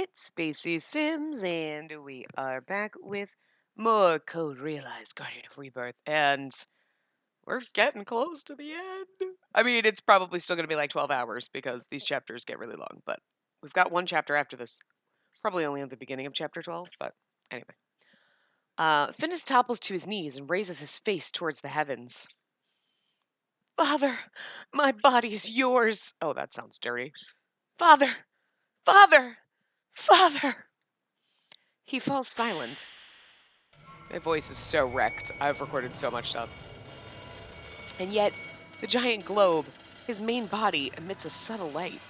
It's Spacey Sims, and we are back with more Code Realized Guardian of Rebirth, and we're getting close to the end. I mean, it's probably still going to be like 12 hours because these chapters get really long, but we've got one chapter after this. Probably only at the beginning of chapter 12, but anyway. Finnis topples to his knees and raises his face towards the heavens. Father, my body is yours. Oh, that sounds dirty. Father, Father, Father. He falls silent. My voice is so wrecked. I've recorded so much stuff. And yet, the giant globe, his main body, emits a subtle light.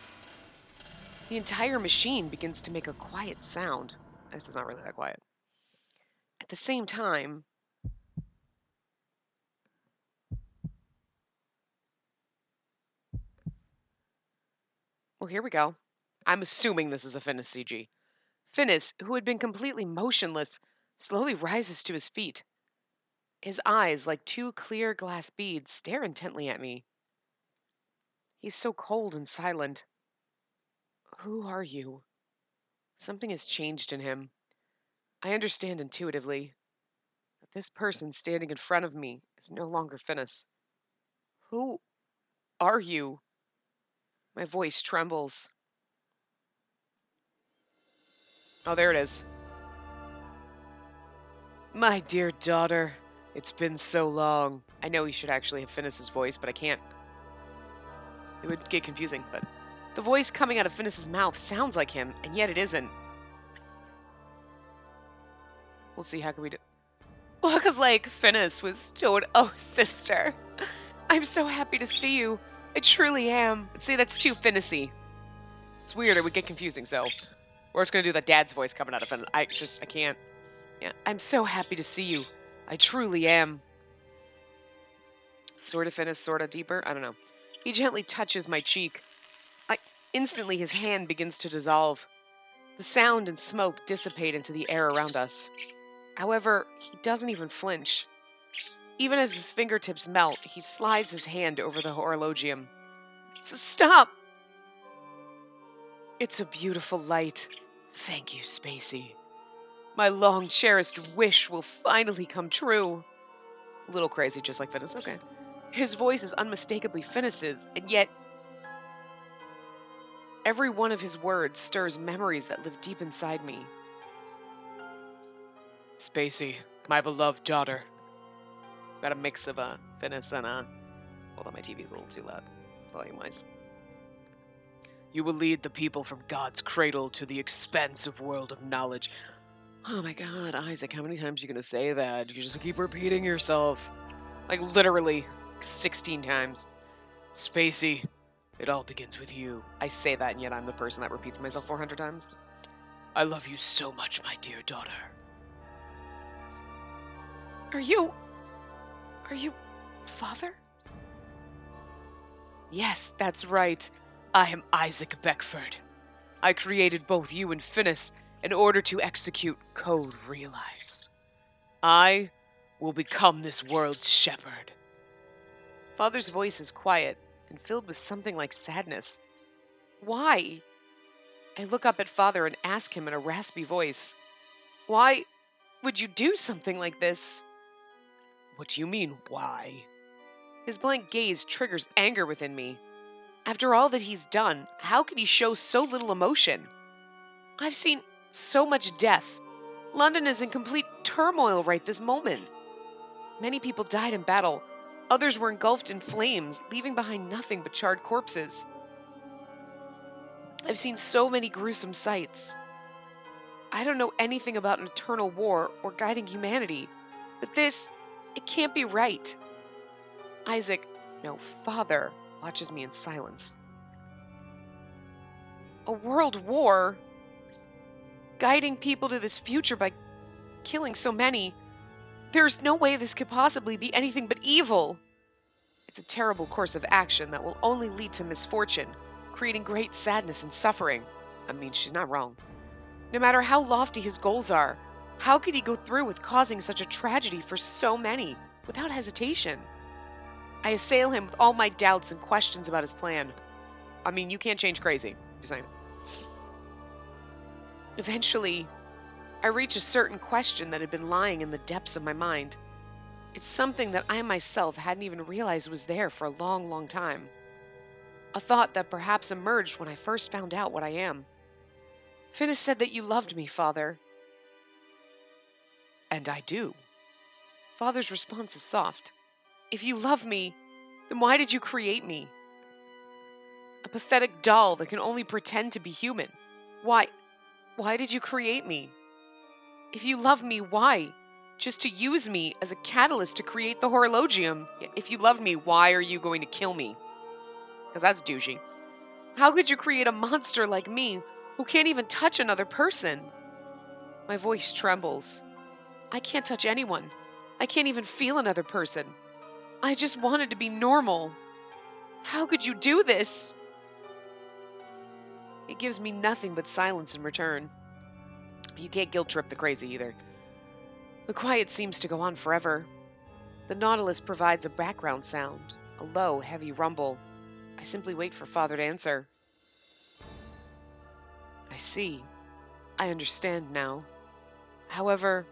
The entire machine begins to make a quiet sound. This is not really that quiet. At the same time, well, here we go. I'm assuming this is a Finnis CG. Finnis, who had been completely motionless, slowly rises to his feet. His eyes, like two clear glass beads, stare intently at me. He's so cold and silent. Who are you? Something has changed in him. I understand intuitively that this person standing in front of me is no longer Finnis. Who are you? My voice trembles. Oh, there it is. My dear daughter, it's been so long. I know he should actually have Finnis's voice, but I can't. It would get confusing, but the voice coming out of Finnis's mouth sounds like him, and yet it isn't. We'll see, how can we do... Well, because, like, Finnis was told, oh, sister, I'm so happy to see you. I truly am. But see, that's too Finnis-y. It's weird, it would get confusing, so... We're just gonna do the dad's voice coming out of Finnis. I can't. Yeah, I'm so happy to see you. I truly am. Sort of Finnis, sort of deeper? I don't know. He gently touches my cheek. Instantly, his hand begins to dissolve. The sound and smoke dissipate into the air around us. However, he doesn't even flinch. Even as his fingertips melt, he slides his hand over the horologium. Stop! It's a beautiful light. Thank you, Spacey. My long-cherished wish will finally come true. A little crazy, just like Finnis. Okay. His voice is unmistakably Finnis's, and yet every one of his words stirs memories that live deep inside me. Spacey, my beloved daughter. Got a mix of Finnis and hold on, my TV's a little too loud, volume-wise. You will lead the people from God's cradle to the expansive world of knowledge. Oh my God, Isaac, how many times are you gonna say that? You just keep repeating yourself. Like literally 16 times. Spacey, it all begins with you. I say that, and yet I'm the person that repeats myself 400 times. I love you so much, my dear daughter. Are you father? Yes, that's right. I am Isaac Beckford. I created both you and Finnis in order to execute Code Realized. I will become this world's shepherd. Father's voice is quiet and filled with something like sadness. Why? I look up at Father and ask him in a raspy voice, why would you do something like this? What do you mean, why? His blank gaze triggers anger within me. After all that he's done, how can he show so little emotion? I've seen so much death. London is in complete turmoil right this moment. Many people died in battle. Others were engulfed in flames, leaving behind nothing but charred corpses. I've seen so many gruesome sights. I don't know anything about an eternal war or guiding humanity, but this, it can't be right. Isaac, no, Father, watches me in silence. A world war? Guiding people to this future by killing so many? There's no way this could possibly be anything but evil. It's a terrible course of action that will only lead to misfortune, creating great sadness and suffering. I mean, she's not wrong. No matter how lofty his goals are, how could he go through with causing such a tragedy for so many without hesitation? I assail him with all my doubts and questions about his plan. I mean, you can't change crazy. Just saying. Eventually, I reach a certain question that had been lying in the depths of my mind. It's something that I myself hadn't even realized was there for a long, long time. A thought that perhaps emerged when I first found out what I am. Phyllis said that you loved me, Father. And I do. Father's response is soft. If you love me, then why did you create me? A pathetic doll that can only pretend to be human. Why? Why did you create me? If you love me, why? Just to use me as a catalyst to create the horologium. If you love me, why are you going to kill me? Because that's douchey. How could you create a monster like me who can't even touch another person? My voice trembles. I can't touch anyone. I can't even feel another person. I just wanted to be normal. How could you do this? It gives me nothing but silence in return. You can't guilt trip the crazy either. The quiet seems to go on forever. The Nautilus provides a background sound, a low, heavy rumble. I simply wait for Father to answer. I see. I understand now. However,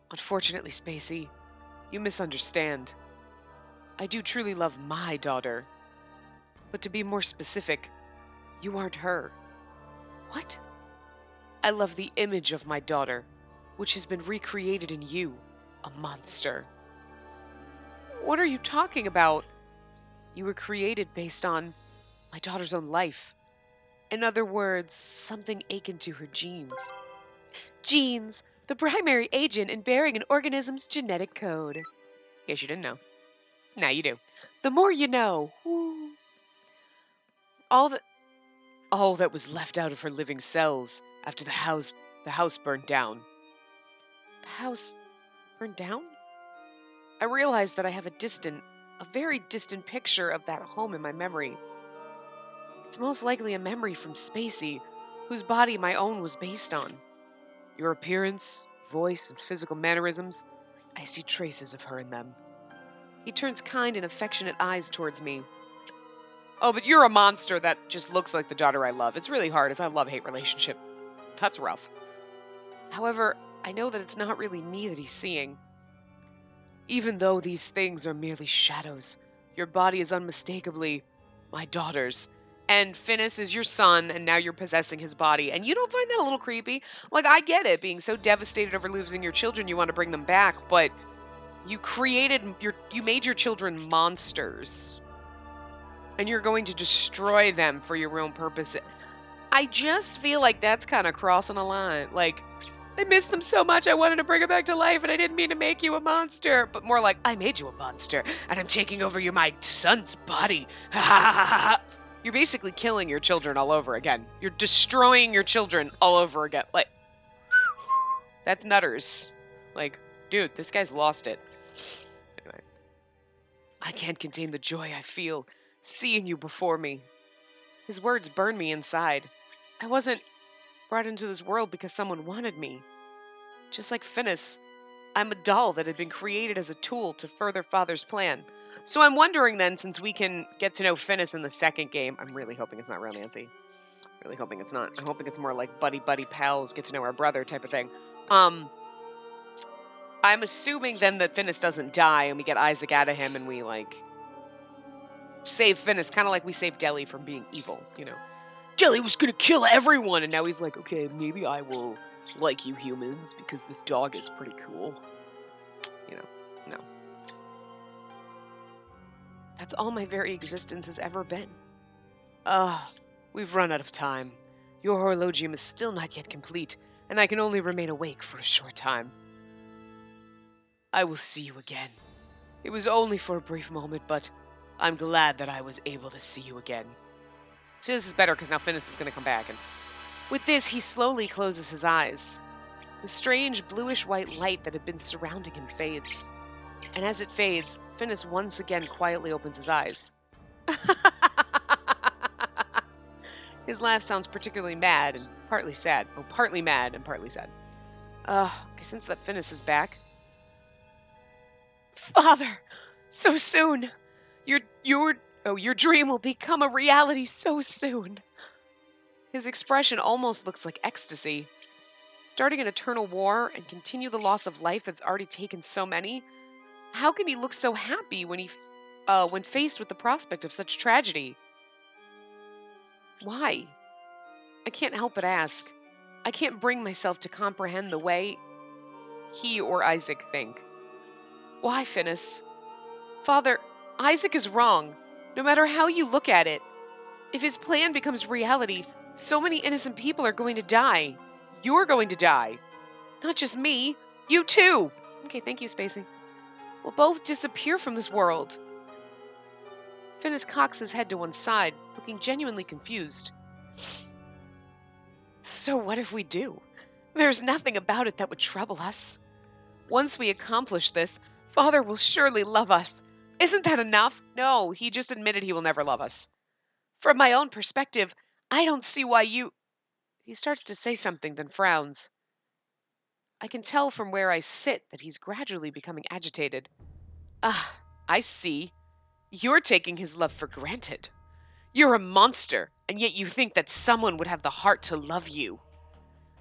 unfortunately, Spacey, you misunderstand. I do truly love my daughter. But to be more specific, you aren't her. What? I love the image of my daughter, which has been recreated in you, a monster. What are you talking about? You were created based on my daughter's own life. In other words, something akin to her genes. Genes, the primary agent in bearing an organism's genetic code. In case you didn't know. Now you do. The more you know. Woo. All that was left out of her living cells after the house burned down. The house burned down? I realized that I have a very distant picture of that home in my memory. It's most likely a memory from Spacey, whose body my own was based on. Your appearance, voice, and physical mannerisms, I see traces of her in them. He turns kind and affectionate eyes towards me. Oh, but you're a monster that just looks like the daughter I love. It's really hard. It's a love-hate relationship. That's rough. However, I know that it's not really me that he's seeing. Even though these things are merely shadows, your body is unmistakably my daughter's. And Finnis is your son, and now you're possessing his body. And you don't find that a little creepy? Like, I get it, being so devastated over losing your children, you want to bring them back, but you made your children monsters. And you're going to destroy them for your own purpose. I just feel like that's kind of crossing a line. Like, I miss them so much, I wanted to bring them back to life, and I didn't mean to make you a monster. But more like, I made you a monster, and I'm taking over my son's body. Ha ha ha ha. You're basically killing your children all over again. You're destroying your children all over again. Like, that's nutters. Like, dude, this guy's lost it. Anyway. I can't contain the joy I feel seeing you before me. His words burn me inside. I wasn't brought into this world because someone wanted me. Just like Finnis, I'm a doll that had been created as a tool to further Father's plan. So I'm wondering then, since we can get to know Finnis in the second game, I'm really hoping it's not romancy. Really hoping it's not. I'm hoping it's more like buddy pals, get to know our brother type of thing. I'm assuming then that Finnis doesn't die and we get Isaac out of him and we like save Finnis, kind of like we saved Deli from being evil, you know. Jelly was gonna kill everyone, and now he's like, okay, maybe I will like you humans because this dog is pretty cool. You know, no. That's all my very existence has ever been. We've run out of time. Your horologium is still not yet complete, and I can only remain awake for a short time. I will see you again. It was only for a brief moment, but I'm glad that I was able to see you again. So this is better because now Finnis is going to come back. And with this, he slowly closes his eyes. The strange bluish-white light that had been surrounding him fades. And as it fades, Finnis once again quietly opens his eyes. His laugh sounds particularly mad and partly sad. Oh, partly mad and partly sad. I sense that Finnis is back. Father! So soon! Your dream will become a reality so soon. His expression almost looks like ecstasy. Starting an eternal war and continue the loss of life that's already taken so many? How can he look so happy when faced with the prospect of such tragedy? Why? I can't help but ask. I can't bring myself to comprehend the way he or Isaac think. Why, Finis? Father, Isaac is wrong, no matter how you look at it. If his plan becomes reality, so many innocent people are going to die. You're going to die. Not just me, you too. Okay, thank you, Spacey. We'll both disappear from this world. Finis cocks his head to one side, looking genuinely confused. So what if we do? There's nothing about it that would trouble us. Once we accomplish this, Father will surely love us. Isn't that enough? No, he just admitted he will never love us. From my own perspective, I don't see why you... He starts to say something, then frowns. I can tell from where I sit that he's gradually becoming agitated. Ah, I see. You're taking his love for granted. You're a monster, and yet you think that someone would have the heart to love you.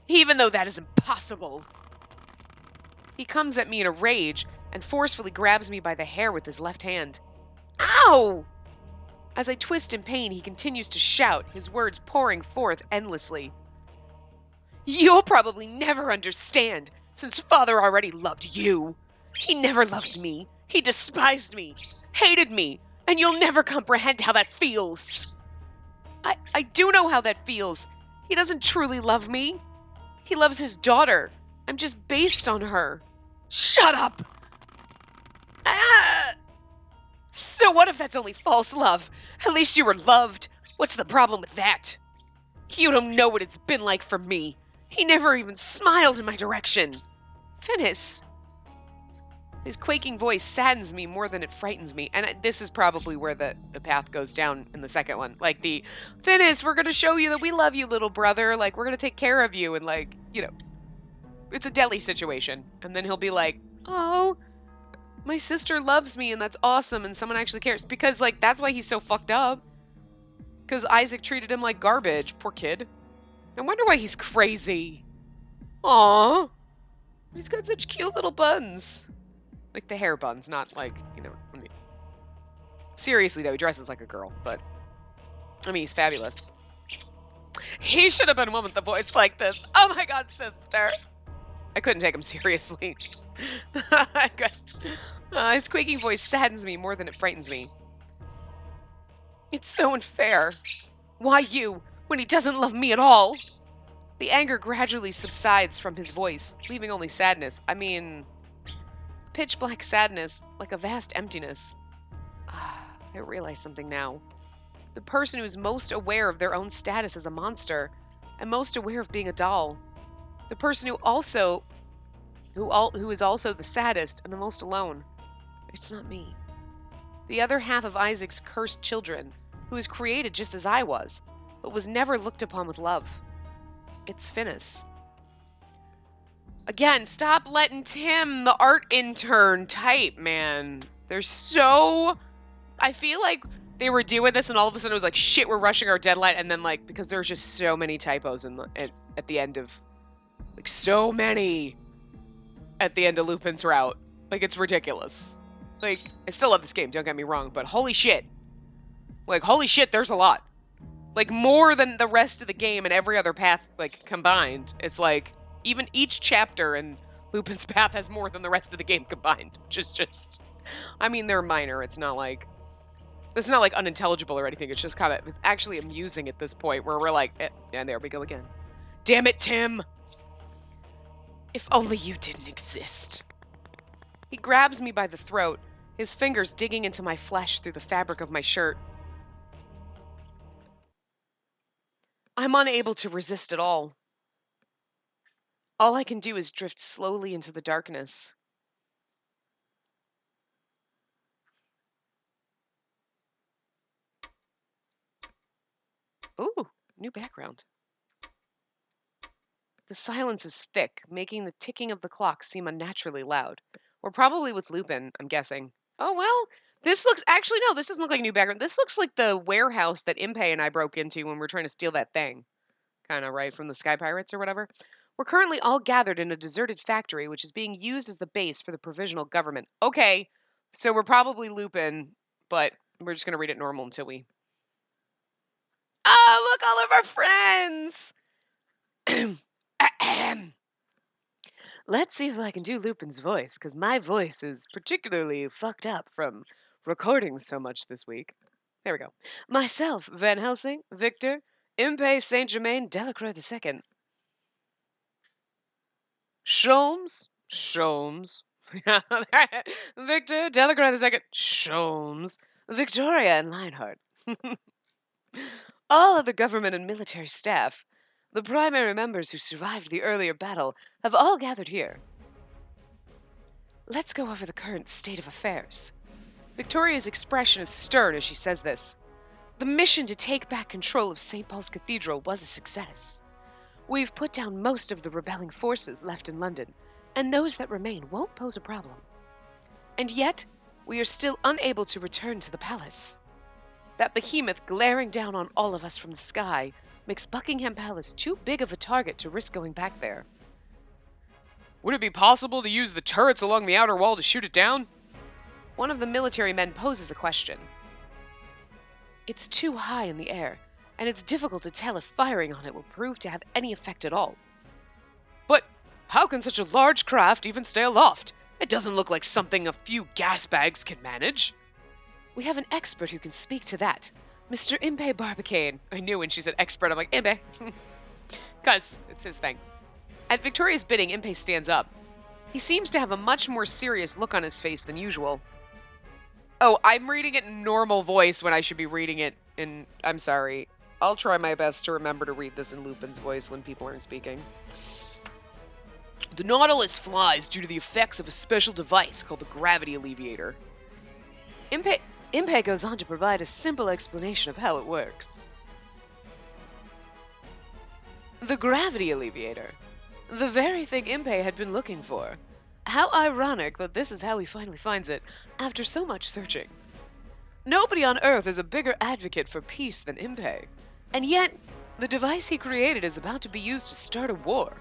Even though that is impossible. He comes at me in a rage and forcefully grabs me by the hair with his left hand. Ow! As I twist in pain, he continues to shout, his words pouring forth endlessly. You'll probably never understand, since Father already loved you. He never loved me. He despised me, hated me, and you'll never comprehend how that feels. I do know how that feels. He doesn't truly love me. He loves his daughter. I'm just based on her. Shut up! Ah! So what if that's only false love? At least you were loved. What's the problem with that? You don't know what it's been like for me. He never even smiled in my direction. Finis. His quaking voice saddens me more than it frightens me. And this is probably where the path goes down in the second one. Like the, Finis, we're going to show you that we love you, little brother. Like, we're going to take care of you. And like, you know, it's a deli situation. And then he'll be like, oh, my sister loves me and that's awesome. And someone actually cares. Because like, that's why he's so fucked up. Because Isaac treated him like garbage. Poor kid. I wonder why he's crazy. Aww. He's got such cute little buns. Like the hair buns, not like, you know, I mean, seriously though, he dresses like a girl, but, I mean, he's fabulous. He should have been one with the voice like this. Oh my god, sister. I couldn't take him seriously. His quaking voice saddens me more than it frightens me. It's so unfair. Why you, when he doesn't love me at all? The anger gradually subsides from his voice, leaving only sadness. I mean, pitch black sadness, like a vast emptiness. I realize something now. The person who is most aware of their own status as a monster, and most aware of being a doll. The person who is also the saddest and the most alone. It's not me. The other half of Isaac's cursed children, who was created just as I was, but was never looked upon with love. It's Finis. Again, stop letting Tim, the art intern, type, man. They're so... I feel like they were doing this and all of a sudden it was like, shit, we're rushing our deadline. And then like, because there's just so many typos at the end of... Like, so many at the end of Lupin's route. Like, it's ridiculous. Like, I still love this game, don't get me wrong, but holy shit. Like, holy shit, there's a lot. Like, more than the rest of the game and every other path, like, combined. It's like, even each chapter in Lupin's path has more than the rest of the game combined. Just, I mean, they're minor. It's not like unintelligible or anything. It's just kind of, it's actually amusing at this point where we're like, and there we go again. Damn it, Tim. If only you didn't exist. He grabs me by the throat, his fingers digging into my flesh through the fabric of my shirt. I'm unable to resist at all. All I can do is drift slowly into the darkness. Ooh, new background. The silence is thick, making the ticking of the clock seem unnaturally loud. We're probably with Lupin, I'm guessing. Oh, well, this looks... Actually, no, this doesn't look like a new background. This looks like the warehouse that Impey and I broke into when we were trying to steal that thing. Kind of, right, from the Sky Pirates or whatever. We're currently all gathered in a deserted factory, which is being used as the base for the provisional government. Okay, so we're probably Lupin, but we're just going to read it normal until we... Oh, look, all of our friends! Let's see if I can do Lupin's voice, because my voice is particularly fucked up from recording so much this week. There we go. Myself, Van Helsing, Victor, Impey Saint Germain Delacroix II. Sholmes, Victor Delacroix II, Sholmes, Victoria and Lionheart. All of the government and military staff, the primary members who survived the earlier battle, have all gathered here. Let's go over the current state of affairs. Victoria's expression is stern as she says this. The mission to take back control of St. Paul's Cathedral was a success. We've put down most of the rebelling forces left in London, and those that remain won't pose a problem. And yet, we are still unable to return to the palace. That behemoth glaring down on all of us from the sky makes Buckingham Palace too big of a target to risk going back there. Would it be possible to use the turrets along the outer wall to shoot it down? One of the military men poses a question. It's too high in the air, and it's difficult to tell if firing on it will prove to have any effect at all. But how can such a large craft even stay aloft? It doesn't look like something a few gas bags can manage. We have an expert who can speak to that. Mr. Impey Barbicane. I knew when she said expert, I'm like, Impey. Because it's his thing. At Victoria's bidding, Impey stands up. He seems to have a much more serious look on his face than usual. Oh, I'm reading it in normal voice when I should be reading it in... I'm sorry. I'll try my best to remember to read this in Lupin's voice when people aren't speaking. The Nautilus flies due to the effects of a special device called the gravity alleviator. Impey goes on to provide a simple explanation of how it works. The gravity alleviator. The very thing Impey had been looking for. How ironic that this is how he finally finds it, after so much searching. Nobody on Earth is a bigger advocate for peace than Impey, and yet, the device he created is about to be used to start a war.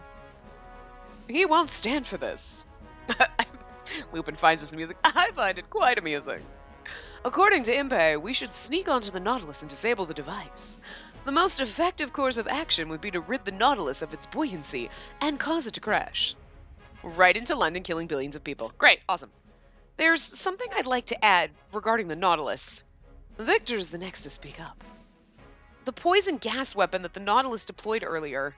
He won't stand for this. Lupin finds this amusing. I find it quite amusing. According to Impey, we should sneak onto the Nautilus and disable the device. The most effective course of action would be to rid the Nautilus of its buoyancy and cause it to crash. Right into London, killing billions of people. Great, awesome. There's something I'd like to add regarding the Nautilus. Victor's the next to speak up. The poison gas weapon that the Nautilus deployed earlier,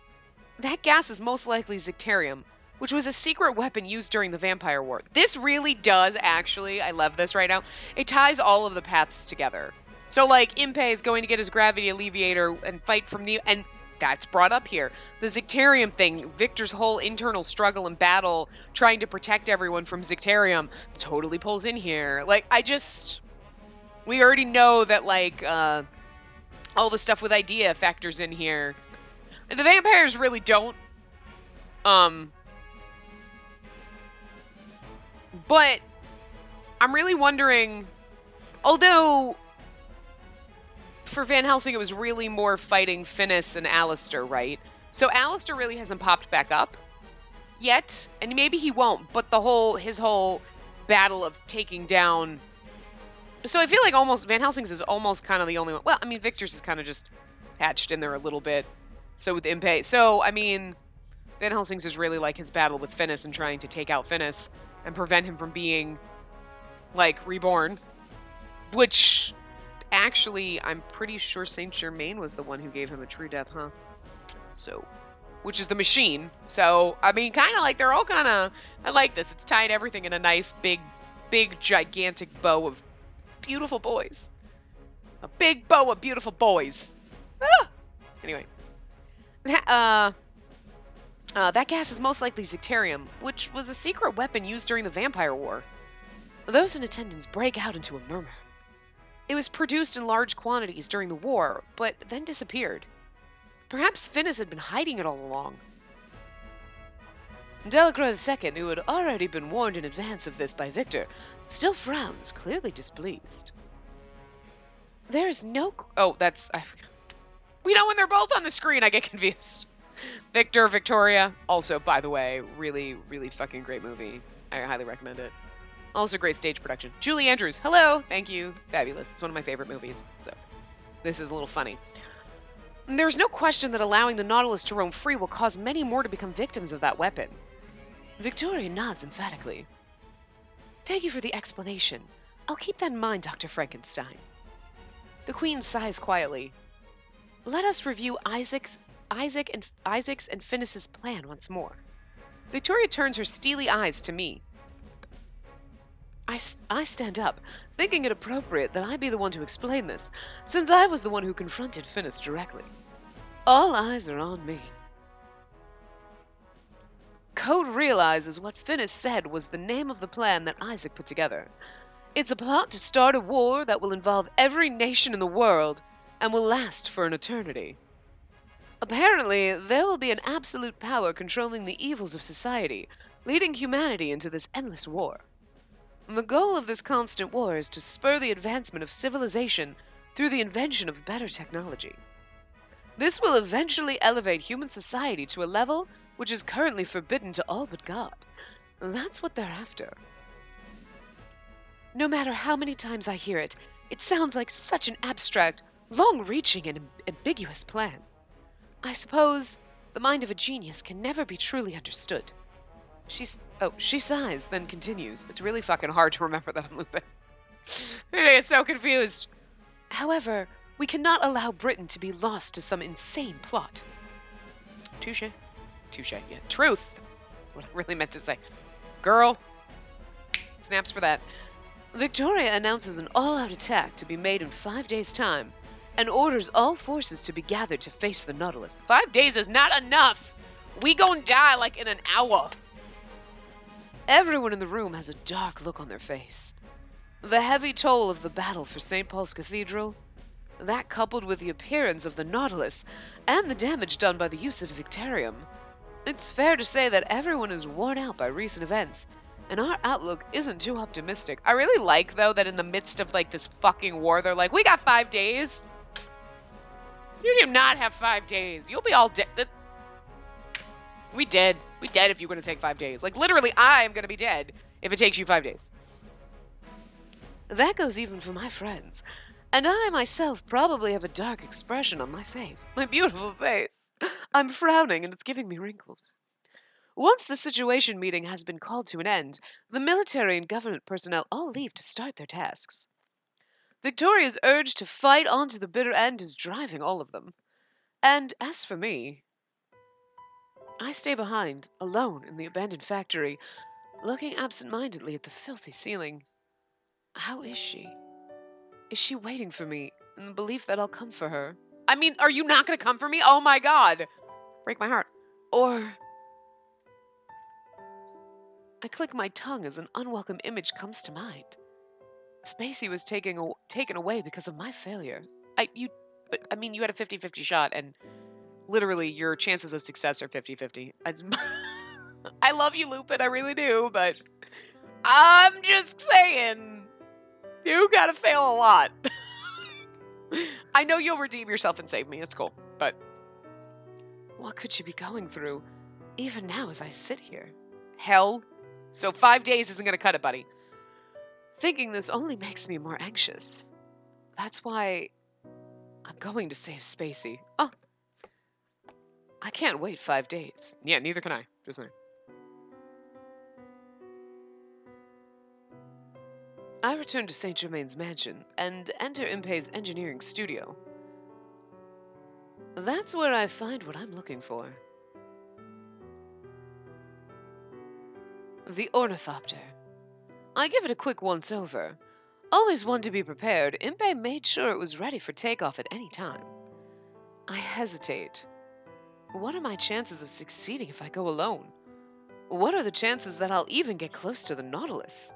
that gas is most likely Zicterium, which was a secret weapon used during the Vampire War. This really does actually, I love this right now, it ties all of the paths together. So like, Impey is going to get his gravity alleviator and fight from the, and that's brought up here. The Zicterium thing, Victor's whole internal struggle and battle trying to protect everyone from Zicterium totally pulls in here. Like, we already know that like, all the stuff with Idea factors in here. And the vampires really don't. But I'm really wondering, although for Van Helsing it was really more fighting Finis and Alistair, right? So Alistair really hasn't popped back up yet, and maybe he won't, but his whole battle of taking down... So I feel like almost Van Helsing's is almost kind of the only one. Well, I mean, Victor's is kind of just hatched in there a little bit. So with Impey. So, I mean, Van Helsing's is really like his battle with Finis and trying to take out Finis and prevent him from being, like, reborn. Which, actually, I'm pretty sure Saint Germain was the one who gave him a true death, huh? So, which is the machine. So, I mean, kind of like, they're all kind of, I like this. It's tied everything in a nice, big, gigantic bow of beautiful boys. A big bow of beautiful boys. Ah! Anyway. That gas is most likely Zicterium, which was a secret weapon used during the Vampire War. Those in attendance break out into a murmur. It was produced in large quantities during the war, but then disappeared. Perhaps Finis had been hiding it all along. Delacroix II, who had already been warned in advance of this by Victor, still frowns, clearly displeased. There is no... Oh, that's... We know when they're both on the screen, I get confused. Victor, Victoria. Also, by the way, really, really fucking great movie. I highly recommend it. Also, great stage production. Julie Andrews. Hello. Thank you. Fabulous. It's one of my favorite movies. So, this is a little funny. There's no question that allowing the Nautilus to roam free will cause many more to become victims of that weapon. Victoria nods emphatically. Thank you for the explanation. I'll keep that in mind, Dr. Frankenstein. The Queen sighs quietly. Let us review Isaac's and Phineas's plan once more. Victoria turns her steely eyes to me. I stand up, thinking it appropriate that I be the one to explain this, since I was the one who confronted Phineas directly. All eyes are on me. Code realizes what Phineas said was the name of the plan that Isaac put together. It's a plot to start a war that will involve every nation in the world and will last for an eternity. Apparently, there will be an absolute power controlling the evils of society, leading humanity into this endless war. The goal of this constant war is to spur the advancement of civilization through the invention of better technology. This will eventually elevate human society to a level which is currently forbidden to all but God. That's what they're after. No matter how many times I hear it, it sounds like such an abstract, long-reaching, and ambiguous plan. I suppose the mind of a genius can never be truly understood. She sighs, then continues. It's really fucking hard to remember that I'm Lupin. I get so confused. However, we cannot allow Britain to be lost to some insane plot. Touche. Touche, yeah. Truth. What I really meant to say. Girl. Snaps for that. Victoria announces an all-out attack to be made in 5 days' time and orders all forces to be gathered to face the Nautilus. 5 days is not enough! We gon' die like in an hour. Everyone in the room has a dark look on their face. The heavy toll of the battle for St. Paul's Cathedral, that coupled with the appearance of the Nautilus and the damage done by the use of Zicterium, it's fair to say that everyone is worn out by recent events, and our outlook isn't too optimistic. I really like, though, that in the midst of, like, this fucking war, they're like, we got 5 days. You do not have 5 days. You'll be all dead. We dead. We dead if you're going to take 5 days. Like, literally, I'm going to be dead if it takes you 5 days. That goes even for my friends. And I myself probably have a dark expression on my face. My beautiful face. I'm frowning and it's giving me wrinkles. Once the situation meeting has been called to an end, the military and government personnel all leave to start their tasks. Victoria's urge to fight on to the bitter end is driving all of them. And as for me, I stay behind, alone in the abandoned factory, looking absent-mindedly at the filthy ceiling. How is she? Is she waiting for me in the belief that I'll come for her? I mean, are you not going to come for me? Oh my god! Break my heart. Or I click my tongue as an unwelcome image comes to mind. Spacey was taken away because of my failure. You had a 50-50 shot, and literally your chances of success are 50-50. I love you, Lupin, I really do, but I'm just saying, you gotta fail a lot. I know you'll redeem yourself and save me, it's cool, but what could she be going through, even now as I sit here? Hell. So 5 days isn't gonna cut it, buddy. Thinking this only makes me more anxious. That's why I'm going to save Spacey. Oh. I can't wait 5 days. Yeah, neither can I. Just saying. I return to Saint Germain's mansion and enter Impey's engineering studio. That's where I find what I'm looking for. The ornithopter. I give it a quick once-over. Always one to be prepared, Impey made sure it was ready for takeoff at any time. I hesitate. What are my chances of succeeding if I go alone? What are the chances that I'll even get close to the Nautilus?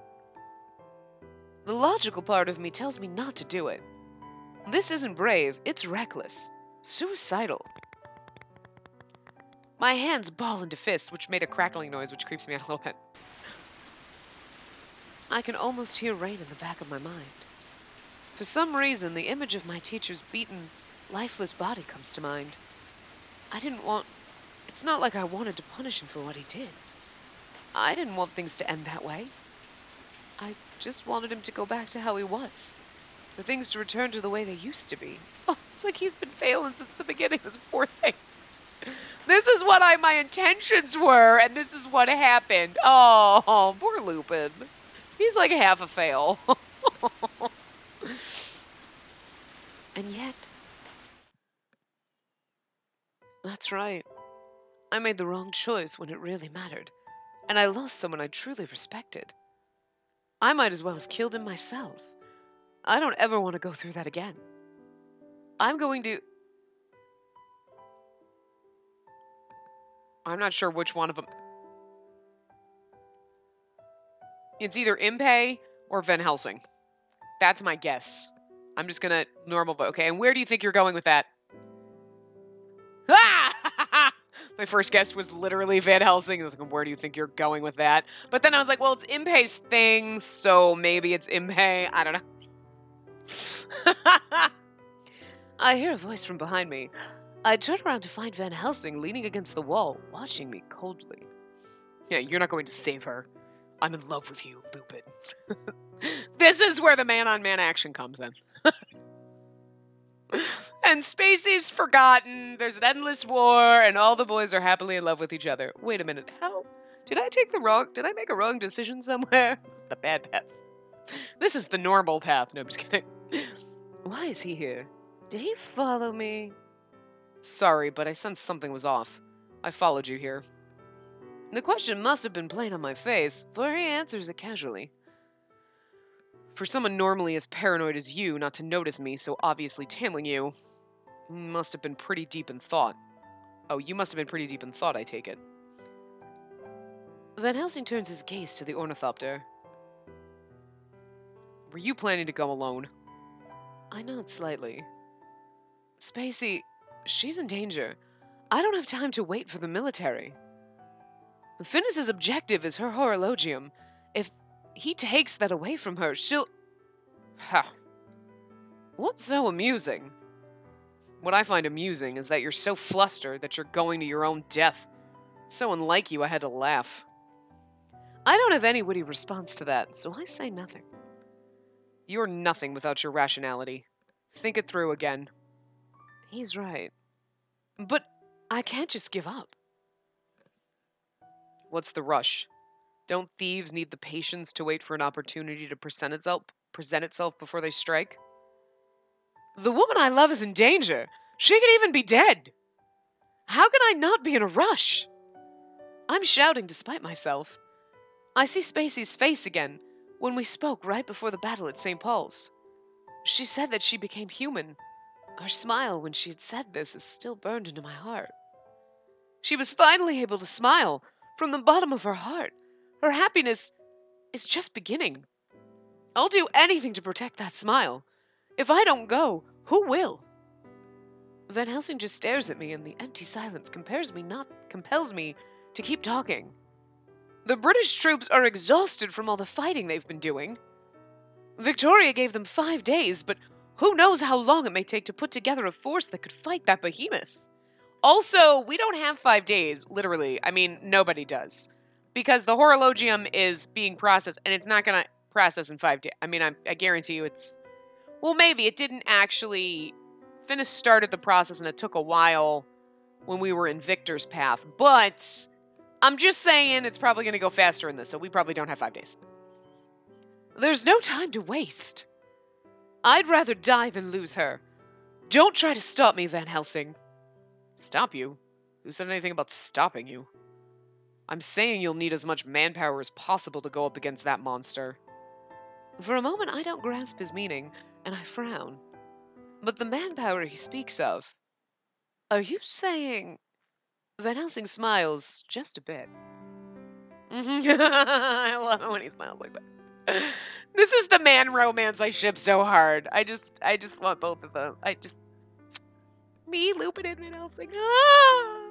The logical part of me tells me not to do it. This isn't brave, it's reckless. Suicidal. My hands ball into fists, which made a crackling noise, which creeps me out a little bit. I can almost hear rain in the back of my mind. For some reason, the image of my teacher's beaten, lifeless body comes to mind. I didn't want It's not like I wanted to punish him for what he did. I didn't want things to end that way. I just wanted him to go back to how he was. For things to return to the way they used to be. Oh, it's like he's been failing since the beginning of the poor thing. This is what my intentions were, and this is what happened. Oh, poor Lupin. He's like half a fail. And yet... That's right. I made the wrong choice when it really mattered, and I lost someone I truly respected. I might as well have killed him myself. I don't ever want to go through that again. I'm not sure which one of them. It's either Impey or Van Helsing. That's my guess. I'm just gonna normal vote. Okay, and where do you think you're going with that? Ah! My first guess was literally Van Helsing. I was like, where do you think you're going with that? But then I was like, well, it's Impey's thing, so maybe it's Impey. I don't know. I hear a voice from behind me. I turn around to find Van Helsing leaning against the wall, watching me coldly. Yeah, you're not going to save her. I'm in love with you, Lupin. This is where the man-on-man action comes in. And Spacey's forgotten, there's an endless war, and all the boys are happily in love with each other. Wait a minute, how? Did I make a wrong decision somewhere? This is the bad path. This is the normal path. No, I'm just kidding. Why is he here? Did he follow me? Sorry, but I sensed something was off. I followed you here. The question must have been plain on my face, for he answers it casually. For someone normally as paranoid as you not to notice me so obviously tailing you, must have been pretty deep in thought. Oh, you must have been pretty deep in thought, I take it. Van Helsing turns his gaze to the ornithopter. Were you planning to go alone? I nod slightly. Spacey, she's in danger. I don't have time to wait for the military. Finis's objective is her horologium. If he takes that away from her, she'll... Ha. What's so amusing? What I find amusing is that you're so flustered that you're going to your own death. It's so unlike you, I had to laugh. I don't have any witty response to that, so I say nothing. You're nothing without your rationality. Think it through again. He's right. But I can't just give up. What's the rush? Don't thieves need the patience to wait for an opportunity to present itself before they strike? The woman I love is in danger. She could even be dead. How can I not be in a rush? I'm shouting despite myself. I see Spacey's face again when we spoke right before the battle at St. Paul's. She said that she became human. Her smile when she had said this is still burned into my heart. She was finally able to smile from the bottom of her heart. Her happiness is just beginning. I'll do anything to protect that smile. If I don't go, who will? Van Helsing just stares at me, and the empty silence compels me to keep talking. The British troops are exhausted from all the fighting they've been doing. Victoria gave them 5 days, but who knows how long it may take to put together a force that could fight that behemoth. Also, we don't have 5 days, literally. I mean, nobody does. Because the horologium is being processed, and it's not going to process in 5 days. I mean, I guarantee you it's... Well, maybe. It didn't actually... Finis started the process, and it took a while when we were in Victor's path. But I'm just saying it's probably going to go faster in this, so we probably don't have 5 days. There's no time to waste. I'd rather die than lose her. Don't try to stop me, Van Helsing. Stop you? Who said anything about stopping you? I'm saying you'll need as much manpower as possible to go up against that monster. For a moment, I don't grasp his meaning, and I frown. But the manpower he speaks of... Are you saying... Van Helsing smiles just a bit. I love it when he smiles like that. This is the man romance I ship so hard. I just want both of them. Me, Lupin, and Van Helsing. Ah!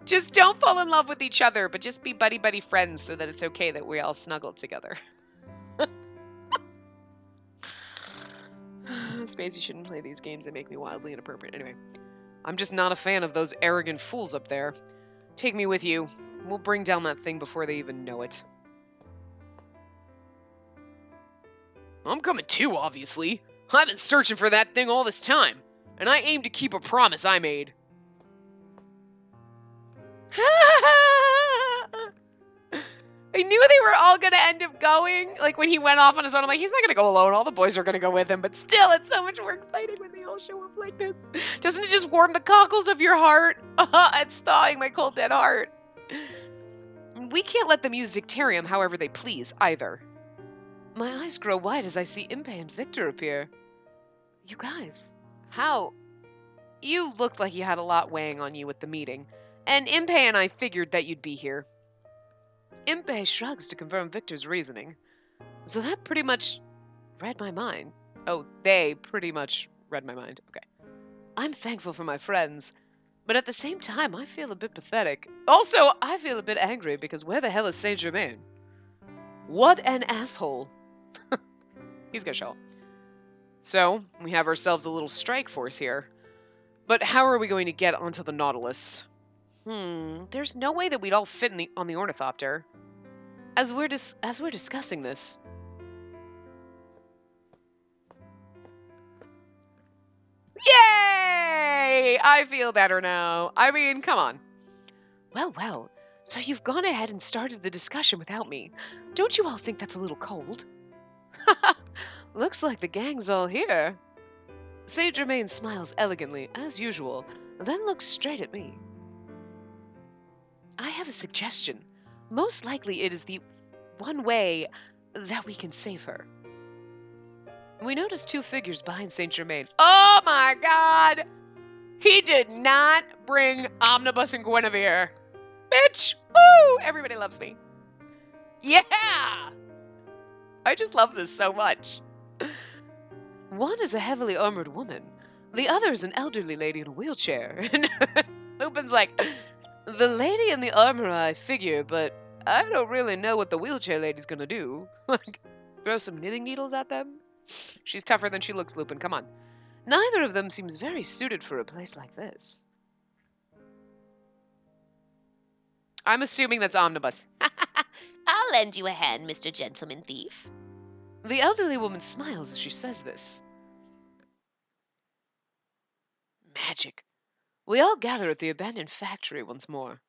Just don't fall in love with each other, but just be buddy-buddy friends so that it's okay that we all snuggle together. Spacey shouldn't play these games that make me wildly inappropriate. Anyway, I'm just not a fan of those arrogant fools up there. Take me with you. We'll bring down that thing before they even know it. I'm coming too, obviously. I've been searching for that thing all this time, and I aim to keep a promise I made. I knew they were all gonna end up going. Like, when he went off on his own, I'm like, he's not gonna go alone. All the boys are gonna go with him. But still, it's so much more exciting when they all show up like this. Doesn't it just warm the cockles of your heart? It's thawing my cold, dead heart. We can't let them use Zicterium however they please, either. My eyes grow wide as I see Impey and Victor appear. You guys, how? You looked like you had a lot weighing on you with the meeting, and Impey and I figured that you'd be here. Impey shrugs to confirm Victor's reasoning. So that pretty much read my mind. Oh, they pretty much read my mind. Okay. I'm thankful for my friends, but at the same time, I feel a bit pathetic. Also, I feel a bit angry because where the hell is Saint Germain? What an asshole. He's gonna show up. So, we have ourselves a little strike force here. But how are we going to get onto the Nautilus? There's no way that we'd all fit on the ornithopter. As we're discussing this. Yay! I feel better now. I mean, come on. Well, so you've gone ahead and started the discussion without me. Don't you all think that's a little cold? Looks like the gang's all here. Saint Germain smiles elegantly, as usual, then looks straight at me. I have a suggestion. Most likely it is the one way that we can save her. We notice two figures behind Saint Germain. Oh my god! He did not bring Omnibus and Guinevere. Bitch! Woo! Everybody loves me. Yeah! I just love this so much. One is a heavily armored woman. The other is an elderly lady in a wheelchair. And Lupin's like, the lady in the armor I figure, but I don't really know what the wheelchair lady's gonna do. Like, throw some knitting needles at them? She's tougher than she looks, Lupin, come on. Neither of them seems very suited for a place like this. I'm assuming that's Omnibus. I'll lend you a hand, Mr. Gentleman Thief. The elderly woman smiles as she says this. Magic. We all gather at the abandoned factory once more.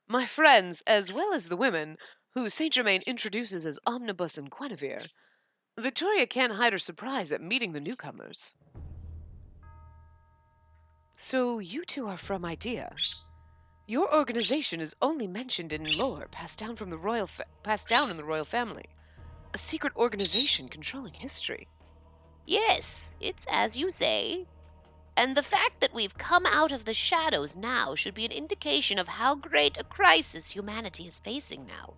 My friends, as well as the women, who Saint Germain introduces as Omnibus and Guinevere. Victoria can't hide her surprise at meeting the newcomers. So you two are from Idea. Your organization is only mentioned in lore passed down in the royal family. A secret organization controlling history. Yes, it's as you say. And the fact that we've come out of the shadows now should be an indication of how great a crisis humanity is facing now.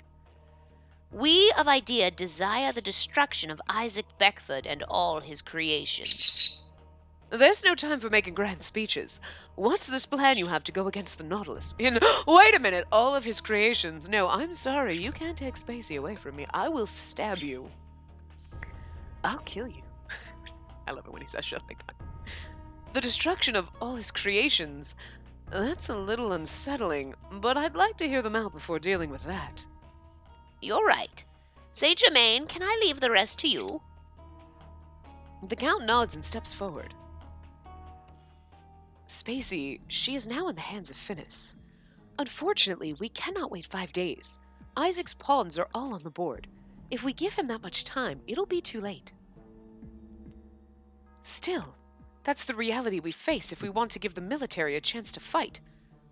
We of Idea desire the destruction of Isaac Beckford and all his creations. There's no time for making grand speeches. What's this plan you have to go against the Nautilus? Wait a minute, all of his creations. No, I'm sorry, you can't take Spacey away from me. I will stab you. I'll kill you. I love it when he says shit like that. The destruction of all his creations. That's a little unsettling, but I'd like to hear them out before dealing with that. You're right. Saint Germain, can I leave the rest to you? The Count nods and steps forward. Spacey, she is now in the hands of Finis. Unfortunately, we cannot wait 5 days. Isaac's pawns are all on the board. If we give him that much time, it'll be too late. Still, that's the reality we face if we want to give the military a chance to fight.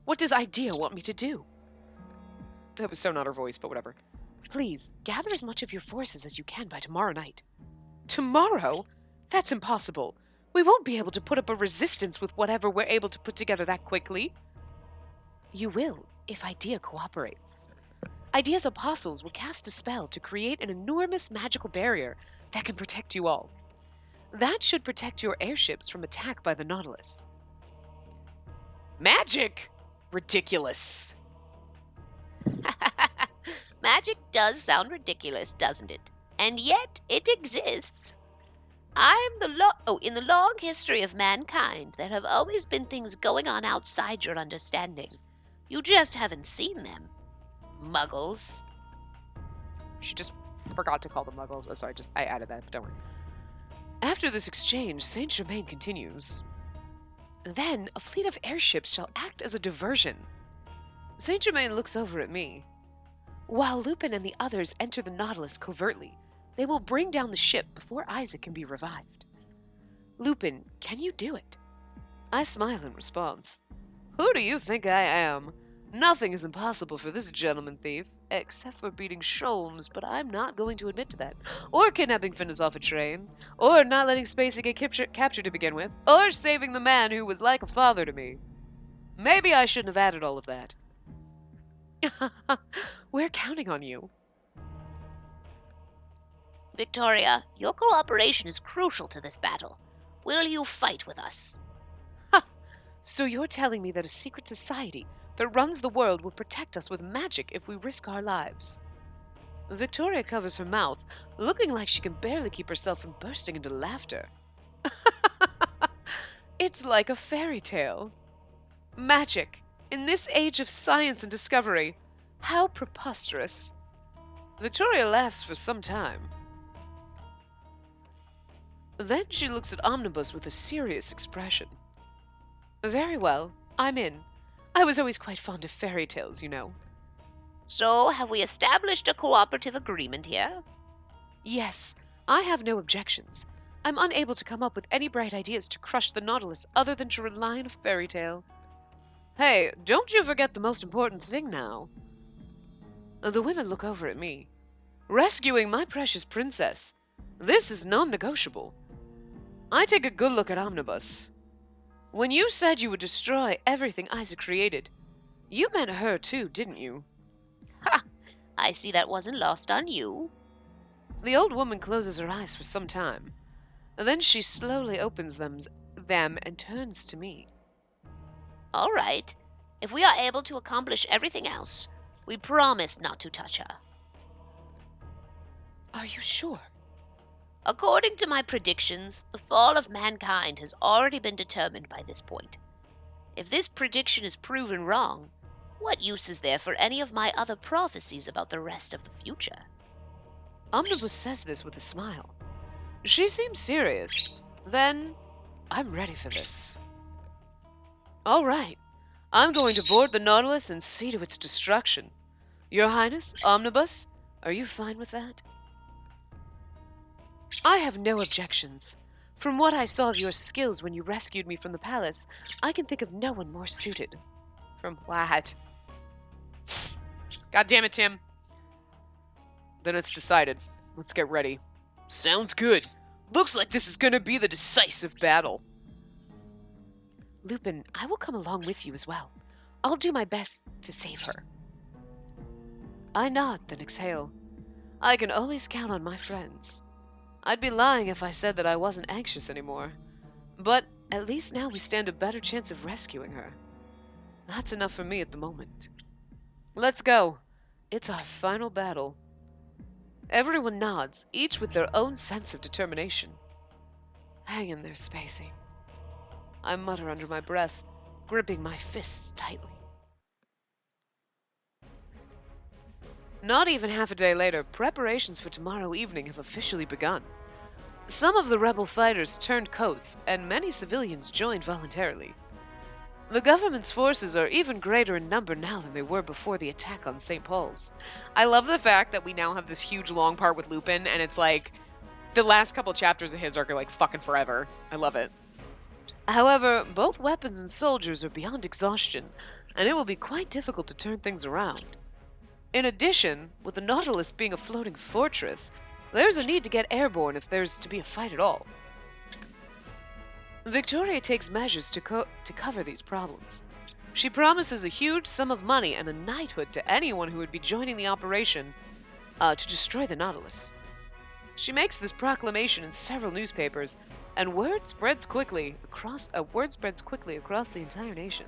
What does Idea want me to do? That was so not her voice, but whatever. Please, gather as much of your forces as you can by tomorrow night. Tomorrow? That's impossible. We won't be able to put up a resistance with whatever we're able to put together that quickly. You will, if Idea cooperates. Idea's apostles will cast a spell to create an enormous magical barrier that can protect you all. That should protect your airships from attack by the Nautilus. Magic? Ridiculous. Magic does sound ridiculous, doesn't it? And yet it exists. In the long history of mankind, there have always been things going on outside your understanding. You just haven't seen them. Muggles. She just forgot to call them muggles. Oh, sorry, I added that, but don't worry. After this exchange, Saint Germain continues. Then a fleet of airships shall act as a diversion. Saint Germain looks over at me. While Lupin and the others enter the Nautilus covertly, they will bring down the ship before Isaac can be revived. Lupin, can you do it? I smile in response. Who do you think I am? Nothing is impossible for this gentleman thief, except for beating Sholmes, but I'm not going to admit to that. Or kidnapping Finnis off a train. Or not letting Spacey get captured to begin with. Or saving the man who was like a father to me. Maybe I shouldn't have added all of that. We're counting on you. Victoria, your cooperation is crucial to this battle. Will you fight with us? So you're telling me that a secret society that runs the world will protect us with magic if we risk our lives? Victoria covers her mouth, looking like she can barely keep herself from bursting into laughter. It's like a fairy tale. Magic, in this age of science and discovery. How preposterous. Victoria laughs for some time. Then she looks at Omnibus with a serious expression. Very well, I'm in. I was always quite fond of fairy tales, you know. So, have we established a cooperative agreement here? Yes, I have no objections. I'm unable to come up with any bright ideas to crush the Nautilus other than to rely on a fairy tale. Hey, don't you forget the most important thing now. The women look over at me. Rescuing my precious princess. This is non-negotiable. I take a good look at Omnibus. When you said you would destroy everything Isaac created, you meant her too, didn't you? Ha! I see that wasn't lost on you. The old woman closes her eyes for some time. Then she slowly opens them and turns to me. All right. If we are able to accomplish everything else, we promise not to touch her. Are you sure? According to my predictions, the fall of mankind has already been determined by this point. If this prediction is proven wrong, what use is there for any of my other prophecies about the rest of the future? Omnibus says this with a smile. She seems serious. Then, I'm ready for this. All right. I'm going to board the Nautilus and see to its destruction. Your Highness, Omnibus, are you fine with that? I have no objections. From what I saw of your skills when you rescued me from the palace, I can think of no one more suited. From what? God damn it, Tim. Then it's decided. Let's get ready. Sounds good. Looks like this is gonna be the decisive battle. Lupin, I will come along with you as well. I'll do my best to save her. I nod, then exhale. I can always count on my friends. I'd be lying if I said that I wasn't anxious anymore. But at least now we stand a better chance of rescuing her. That's enough for me at the moment. Let's go. It's our final battle. Everyone nods, each with their own sense of determination. Hang in there, Spacey. I mutter under my breath, gripping my fists tightly. Not even half a day later, preparations for tomorrow evening have officially begun. Some of the rebel fighters turned coats, and many civilians joined voluntarily. The government's forces are even greater in number now than they were before the attack on St. Paul's. I love the fact that we now have this huge long part with Lupin, and it's like, the last couple chapters of his arc are like fucking forever. I love it. However, both weapons and soldiers are beyond exhaustion, and it will be quite difficult to turn things around. In addition, with the Nautilus being a floating fortress, there's a need to get airborne if there's to be a fight at all. Victoria takes measures to cover these problems. She promises a huge sum of money and a knighthood to anyone who would be joining the operation to destroy the Nautilus. She makes this proclamation in several newspapers, and word spreads quickly across the entire nation.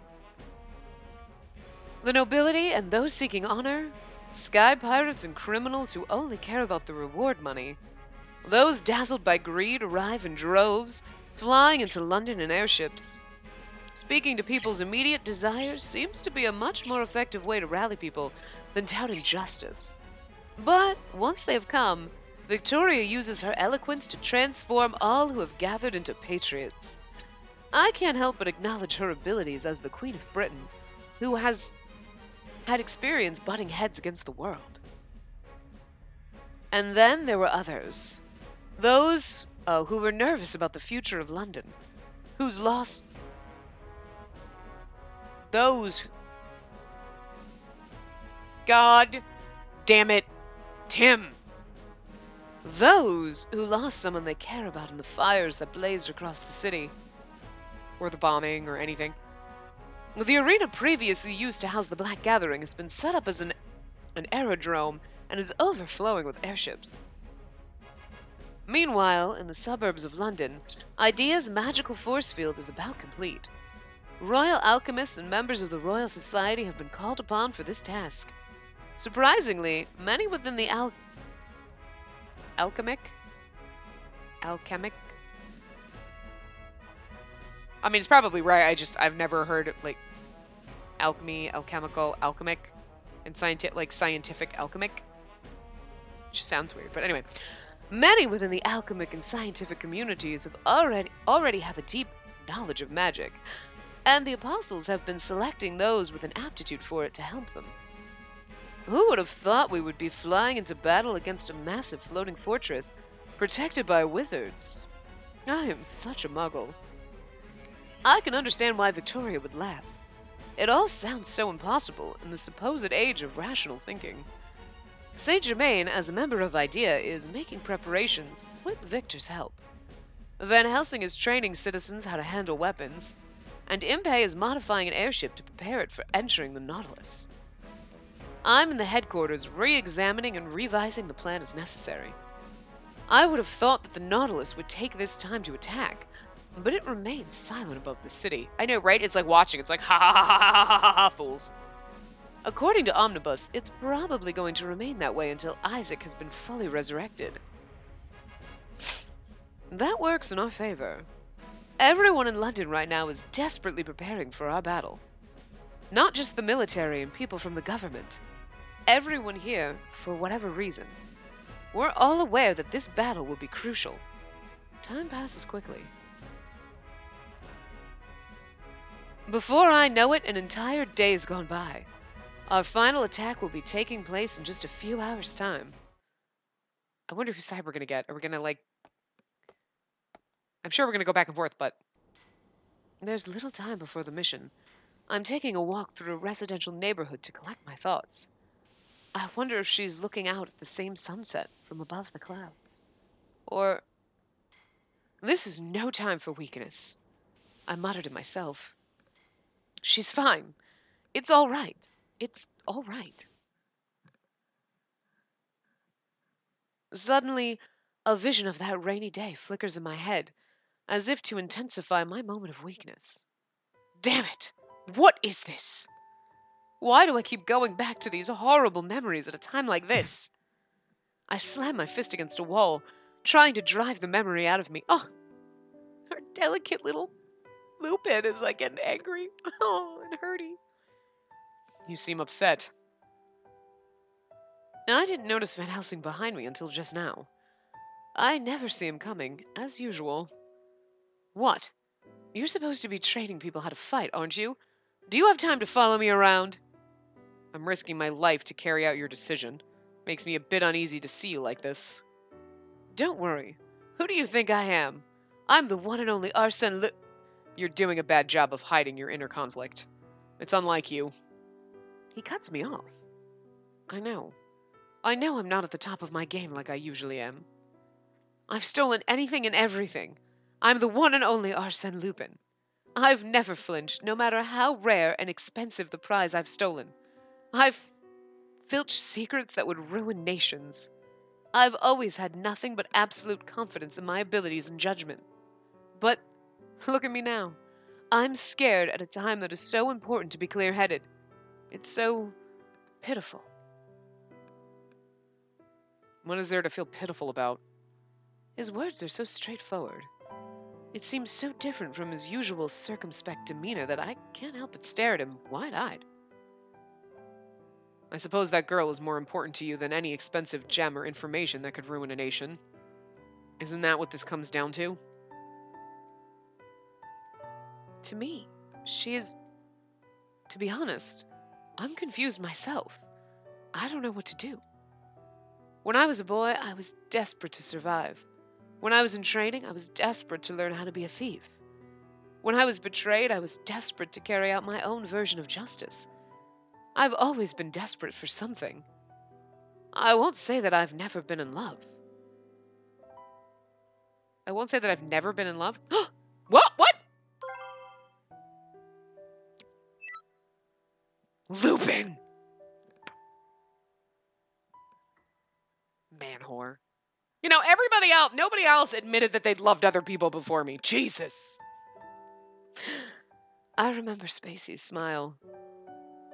The nobility and those seeking honor, sky pirates and criminals who only care about the reward money, those dazzled by greed arrive in droves, flying into London in airships. Speaking to people's immediate desires seems to be a much more effective way to rally people than touting justice. But once they have come, Victoria uses her eloquence to transform all who have gathered into patriots. I can't help but acknowledge her abilities as the Queen of Britain, who has had experience butting heads against the world. And then there were others. Those who were nervous about the future of London, who's lost those. God damn it, Tim! Those who lost someone they care about in the fires that blazed across the city, or the bombing, or anything. The arena previously used to house the Black Gathering has been set up as an aerodrome and is overflowing with airships. Meanwhile, in the suburbs of London, Idea's magical force field is about complete. Royal alchemists and members of the Royal Society have been called upon for this task. Surprisingly, many within the alchemic? Alchemic? I mean, it's probably right. I've never heard, like, alchemy, alchemical, alchemic, and scientific alchemic. It just sounds weird. But anyway, many within the alchemic and scientific communities have already have a deep knowledge of magic, and the apostles have been selecting those with an aptitude for it to help them. Who would have thought we would be flying into battle against a massive floating fortress protected by wizards? I am such a muggle. I can understand why Victoria would laugh. It all sounds so impossible in the supposed age of rational thinking. Saint Germain, as a member of IDEA, is making preparations with Victor's help. Van Helsing is training citizens how to handle weapons, and Impey is modifying an airship to prepare it for entering the Nautilus. I'm in the headquarters re-examining and revising the plan as necessary. I would have thought that the Nautilus would take this time to attack, but it remains silent above the city. I know, right? It's like watching. It's like, ha ha ha ha ha ha ha, fools. According to Omnibus, it's probably going to remain that way until Isaac has been fully resurrected. That works in our favor. Everyone in London right now is desperately preparing for our battle. Not just the military and people from the government. Everyone here, for whatever reason. We're all aware that this battle will be crucial. Time passes quickly. Before I know it, an entire day's gone by. Our final attack will be taking place in just a few hours' time. I wonder whose side we're gonna get. Are we gonna, like... I'm sure we're gonna go back and forth, but... There's little time before the mission. I'm taking a walk through a residential neighborhood to collect my thoughts. I wonder if she's looking out at the same sunset from above the clouds. Or... This is no time for weakness. I muttered to myself. She's fine. It's all right. It's all right. Suddenly, a vision of that rainy day flickers in my head, as if to intensify my moment of weakness. Damn it! What is this? Why do I keep going back to these horrible memories at a time like this? I slam my fist against a wall, trying to drive the memory out of me. Oh, our delicate little Lupin is like getting angry. Oh, and hurty. You seem upset. I didn't notice Van Helsing behind me until just now. I never see him coming, as usual. What? You're supposed to be training people how to fight, aren't you? Do you have time to follow me around? I'm risking my life to carry out your decision. Makes me a bit uneasy to see you like this. Don't worry. Who do you think I am? I'm the one and only Arsène Lupin. You're doing a bad job of hiding your inner conflict. It's unlike you. He cuts me off. I know. I know I'm not at the top of my game like I usually am. I've stolen anything and everything. I'm the one and only Arsène Lupin. I've never flinched, no matter how rare and expensive the prize I've stolen. I've filched secrets that would ruin nations. I've always had nothing but absolute confidence in my abilities and judgment. But look at me now. I'm scared at a time that is so important to be clear-headed. It's so pitiful. What is there to feel pitiful about? His words are so straightforward. It seems so different from his usual circumspect demeanor that I can't help but stare at him wide-eyed. I suppose that girl is more important to you than any expensive gem or information that could ruin a nation. Isn't that what this comes down to? To me, she is... To be honest, I'm confused myself. I don't know what to do. When I was a boy, I was desperate to survive. When I was in training, I was desperate to learn how to be a thief. When I was betrayed, I was desperate to carry out my own version of justice. I've always been desperate for something. I won't say that I've never been in love. I won't say that I've never been in love. What? What? Lupin! Man whore. You know, everybody else, nobody else admitted that they'd loved other people before me. Jesus. I remember Spacey's smile.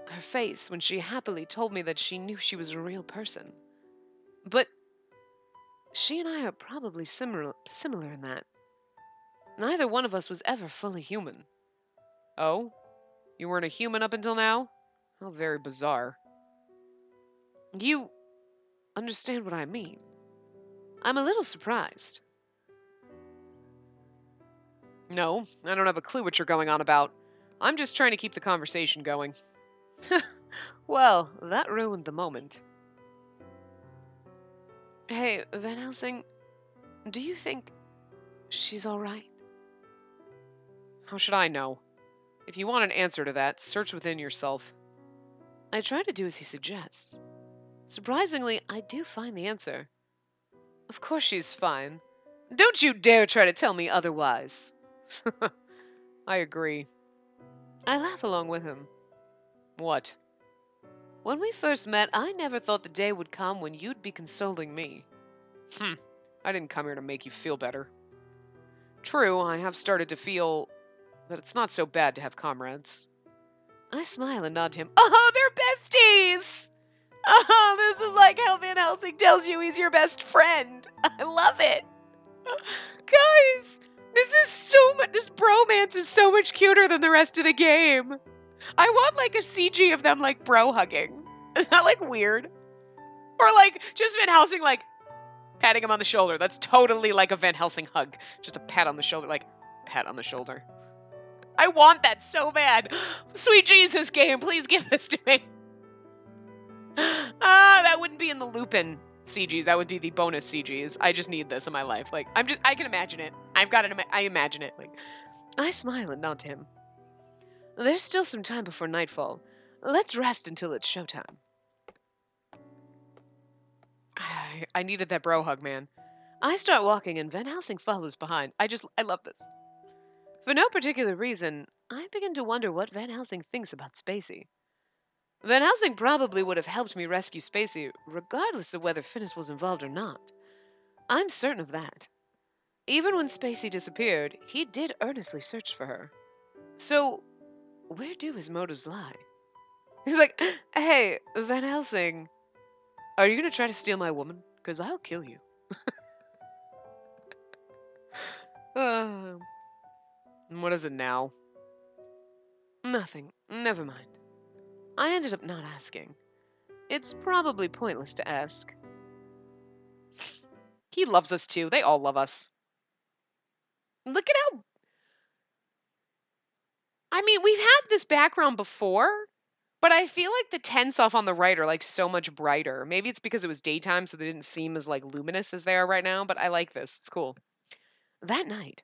Her face when she happily told me that she knew she was a real person. But she and I are probably similar in that. Neither one of us was ever fully human. Oh? You weren't a human up until now? How very bizarre. You understand what I mean. I'm a little surprised. No, I don't have a clue what you're going on about. I'm just trying to keep the conversation going. Well, that ruined the moment. Hey, Van Helsing, do you think she's all right? How should I know? If you want an answer to that, search within yourself. I try to do as he suggests. Surprisingly, I do find the answer. Of course she's fine. Don't you dare try to tell me otherwise. I agree. I laugh along with him. What? When we first met, I never thought the day would come when you'd be consoling me. I didn't come here to make you feel better. True, I have started to feel that it's not so bad to have comrades. I smile and nod to him. Oh, they're besties! Oh, this is like how Van Helsing tells you he's your best friend. I love it. Guys, this bromance is so much cuter than the rest of the game. I want like a CG of them like bro hugging. Is that like weird? Or like just Van Helsing like patting him on the shoulder. That's totally like a Van Helsing hug. Just a pat on the shoulder, like pat on the shoulder. I want that so bad. Sweet Jesus game, please give this to me. That wouldn't be in the Lupin CGs. That would be the bonus CGs. I just need this in my life. Like, I can imagine it. I've got it. I imagine it. Like, I smile and nod to him. There's still some time before nightfall. Let's rest until it's showtime. I needed that bro hug, man. I start walking and Van Helsing follows behind. I love this. For no particular reason, I begin to wonder what Van Helsing thinks about Spacey. Van Helsing probably would have helped me rescue Spacey, regardless of whether Finnis was involved or not. I'm certain of that. Even when Spacey disappeared, he did earnestly search for her. So, where do his motives lie? He's like, hey, Van Helsing, are you gonna try to steal my woman? 'Cause I'll kill you. What is it now? Nothing. Never mind. I ended up not asking. It's probably pointless to ask. He loves us too. They all love us. Look at how... I mean, we've had this background before, but I feel like the tents off on the right are like so much brighter. Maybe it's because it was daytime, so they didn't seem as like luminous as they are right now, but I like this. It's cool. That night,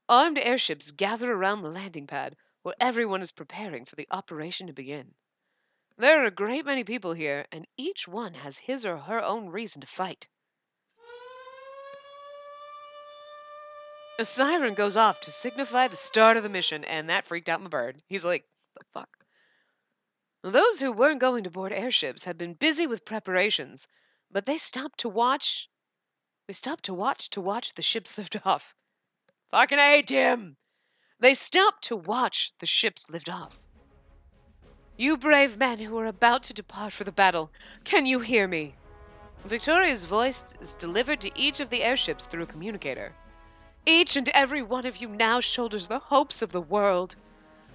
armed airships gather around the landing pad where everyone is preparing for the operation to begin. There are a great many people here, and each one has his or her own reason to fight. A siren goes off to signify the start of the mission, and that freaked out my bird. He's like, the fuck? Those who weren't going to board airships had been busy with preparations, but they stopped to watch. They stopped to watch the ships lift off. Fucking A, Tim! They stopped to watch the ships lift off. You brave men who are about to depart for the battle, can you hear me? Victoria's voice is delivered to each of the airships through a communicator. Each and every one of you now shoulders the hopes of the world.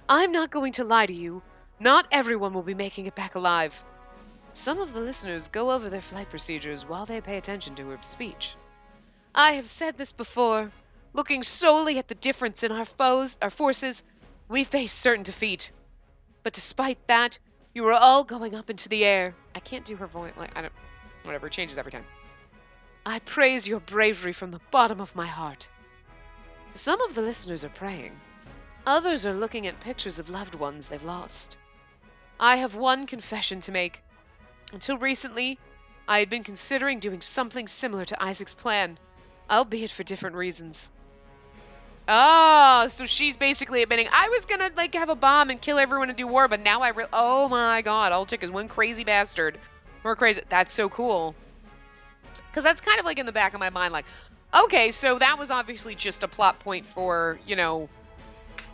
I'm not going to lie to you. Not everyone will be making it back alive. Some of the listeners go over their flight procedures while they pay attention to her speech. I have said this before. Looking solely at the difference in our forces, we face certain defeat. But despite that, you are all going up into the air. I can't do her voice, whatever, it changes every time. I praise your bravery from the bottom of my heart. Some of the listeners are praying. Others are looking at pictures of loved ones they've lost. I have one confession to make. Until recently, I had been considering doing something similar to Isaac's plan, albeit for different reasons. Oh, so she's basically admitting, I was gonna, have a bomb and kill everyone and do war, but now oh my god, all it took is one crazy bastard. More crazy. That's so cool. Because that's kind of in the back of my mind, okay, so that was obviously just a plot point for,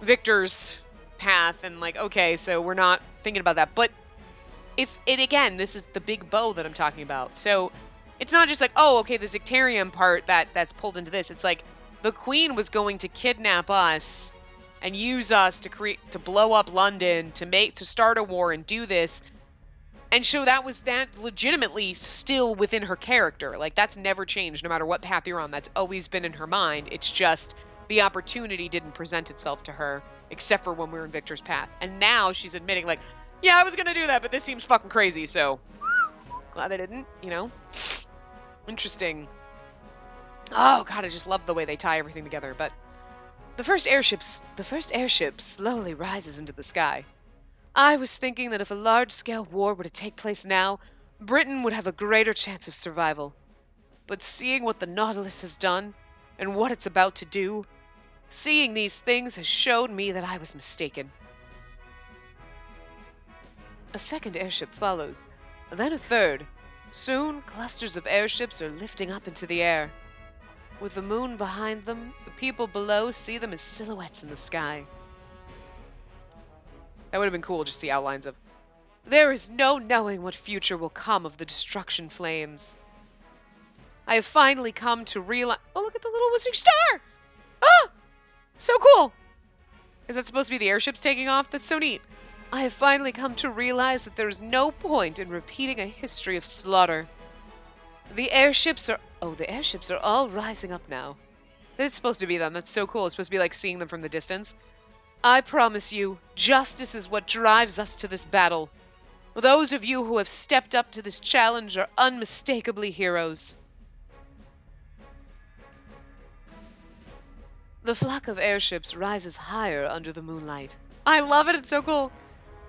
Victor's path, and okay, so we're not thinking about that. But again, this is the big bow that I'm talking about. So it's not just oh, okay, the Zicterium part that's pulled into this. It's the Queen was going to kidnap us and use us to blow up London, to start a war and do this. And so that legitimately still within her character. That's never changed no matter what path you're on. That's always been in her mind. It's just the opportunity didn't present itself to her, except for when we were in Victor's path. And now she's admitting, yeah, I was gonna do that, but this seems fucking crazy, so glad I didn't, Interesting. Oh god, I just love the way they tie everything together. But the first airship slowly rises into the sky. I was thinking that if a large-scale war were to take place now, Britain would have a greater chance of survival. But seeing what the Nautilus has done, and what it's about to do, seeing these things has showed me that I was mistaken. A second airship follows, then a third. Soon, clusters of airships are lifting up into the air. With the moon behind them, the people below see them as silhouettes in the sky. That would have been cool, just the outlines of. There is no knowing what future will come of the destruction flames. I have finally come to realize. Oh, look at the little whistling star! Ah! So cool! Is that supposed to be the airships taking off? That's so neat. I have finally come to realize that there is no point in repeating a history of slaughter. The airships are all rising up now. It's supposed to be them. That's so cool. It's supposed to be seeing them from the distance. I promise you, justice is what drives us to this battle. Those of you who have stepped up to this challenge are unmistakably heroes. The flock of airships rises higher under the moonlight. I love it. It's so cool.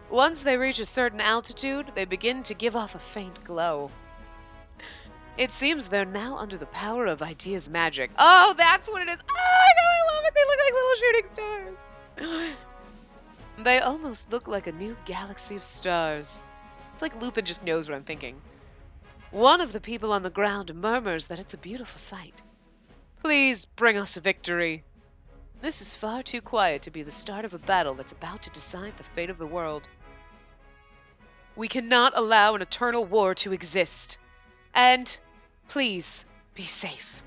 Once they reach a certain altitude, they begin to give off a faint glow. It seems they're now under the power of ideas magic. Oh, that's what it is. Oh, I know, I love it. They look like little shooting stars. They almost look like a new galaxy of stars. It's like Lupin just knows what I'm thinking. One of the people on the ground murmurs that it's a beautiful sight. Please bring us a victory. This is far too quiet to be the start of a battle that's about to decide the fate of the world. We cannot allow an eternal war to exist. And please be safe.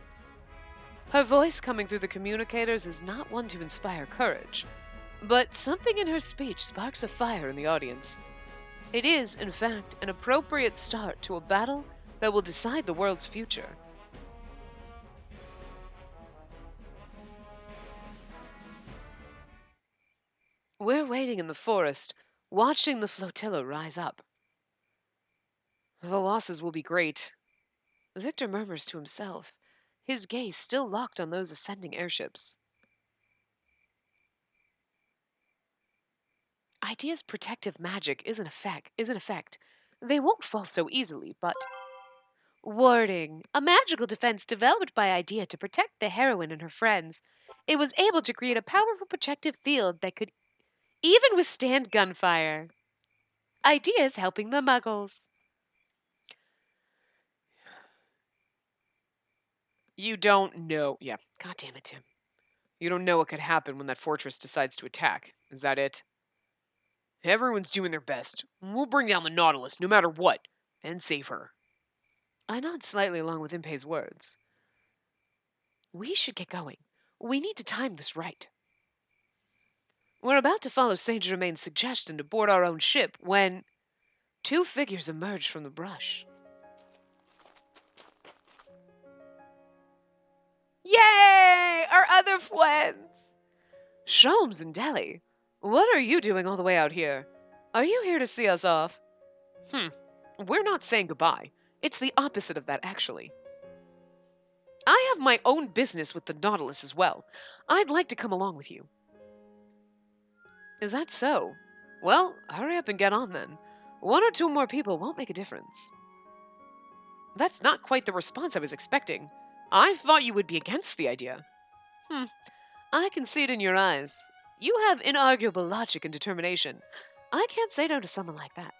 Her voice coming through the communicators is not one to inspire courage, but something in her speech sparks a fire in the audience. It is, in fact, an appropriate start to a battle that will decide the world's future. We're waiting in the forest, watching the flotilla rise up. The losses will be great. Victor murmurs to himself, his gaze still locked on those ascending airships. Idea's protective magic is in effect. They won't fall so easily, but warding, a magical defense developed by Idea to protect the heroine and her friends. It was able to create a powerful protective field that could even withstand gunfire. Idea is helping the muggles. You don't know. Yeah, god damn it, Tim. You don't know what could happen when that fortress decides to attack. Is that it? Everyone's doing their best. We'll bring down the Nautilus no matter what, and save her. I nod slightly along with Impei's words. We should get going. We need to time this right. We're about to follow Saint Germain's suggestion to board our own ship when two figures emerge from the brush. Yay! Our other friends! Sholmes and Deli, what are you doing all the way out here? Are you here to see us off? We're not saying goodbye. It's the opposite of that, actually. I have my own business with the Nautilus as well. I'd like to come along with you. Is that so? Well, hurry up and get on then. One or two more people won't make a difference. That's not quite the response I was expecting. I thought you would be against the idea. I can see it in your eyes. You have inarguable logic and determination. I can't say no to someone like that.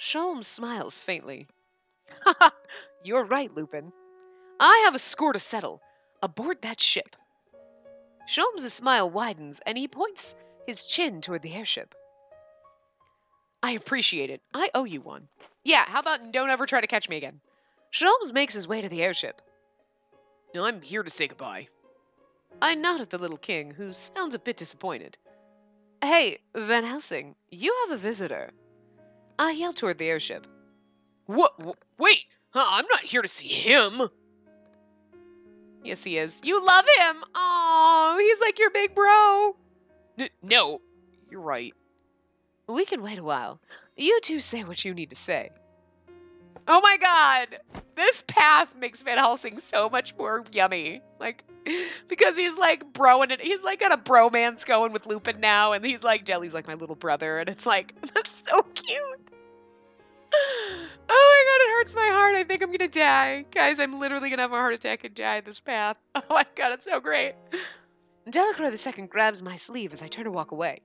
Sholmes smiles faintly. Haha, you're right, Lupin. I have a score to settle. Aboard that ship. Sholmes' smile widens and he points his chin toward the airship. I appreciate it. I owe you one. Yeah, how about don't ever try to catch me again? Sholmes makes his way to the airship. I'm here to say goodbye. I nod at the little king, who sounds a bit disappointed. Hey, Van Helsing, you have a visitor. I yell toward the airship. What? Wait! I'm not here to see him! Yes, he is. You love him! Oh, he's like your big bro! No, you're right. We can wait a while. You two say what you need to say. Oh my god! This path makes Van Helsing so much more yummy. Like, because he's like broing it. He's like got a bromance going with Lupin now, and he's like, Jelly's like my little brother, and it's like, that's so cute. Oh my god, it hurts my heart. I think I'm gonna die. Guys, I'm literally gonna have a heart attack and die this path. Oh my god, it's so great. Delacroix II grabs my sleeve as I turn to walk away.